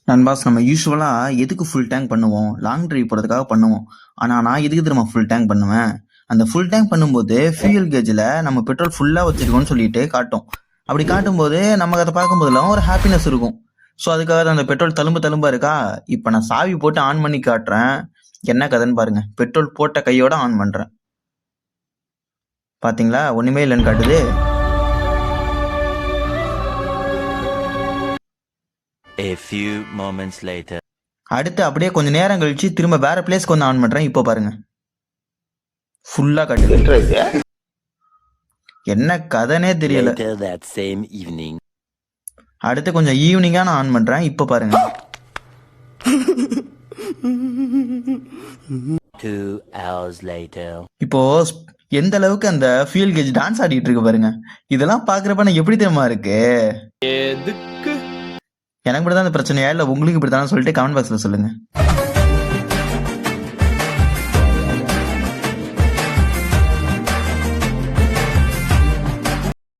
நண்பாஸ் நம்ம யூஸ்வலாக எதுக்கு ஃபுல் டேங்க் பண்ணுவோம்? லாங் டிரைவ் போகிறதுக்காக பண்ணுவோம். ஆனால் நான் எதுக்கு தெரியுமா ஃபுல் டேங்க் பண்ணுவேன்? அந்த ஃபுல் டேங்க் பண்ணும்போது ஃபியூயல் கேஜில் நம்ம பெட்ரோல் ஃபுல்லாக வச்சிருக்கோம்னு சொல்லிட்டு காட்டும். அப்படி காட்டும்போது நமக்கு அதை பார்க்கும்போதெல்லாம் ஒரு ஹாப்பினஸ் இருக்கும். ஸோ அதுக்காக தான் அந்த பெட்ரோல் தழும்பா இருக்கா? இப்போ நான் சாவி போட்டு ஆன் பண்ணி காட்டுறேன். என்ன கதைன்னு பாருங்க. பெட்ரோல் போட்ட கையோட ஆன் பண்ணுறேன். பார்த்தீங்களா? ஒன்றுமே இல்லைன்னு காட்டுது. A few moments later. அடுத்து அப்படியே கொஞ்சம் நேரம் கழிச்சு திரும்ப வேற பிளேஸ்க்கு வந்து ஆன் பண்றேன். இப்போ பாருங்க, ஃபுல்லா காட்டுது. என்ன கதைனே தெரியல. Later that same evening. அடுத்து கொஞ்சம் ஈவினிங்கா நான் ஆன் பண்றேன். இப்போ பாருங்க. 2 hours later. இப்போ எந்த அளவுக்கு அந்த ஃபியூல் கேஜ் டான்ஸ் ஆடிட்டு இருக்கு பாருங்க. இதெல்லாம் பாக்குறப்ப எனக்கு எப்படி தெரியுமா இருக்கு? எனக்கு மட்டும் தான் அந்த பிரச்சனையா இல்ல உங்களுக்கு இப்படி தானே சொல்லிட்டு கமெண்ட் பாக்ஸ்ல சொல்லுங்க.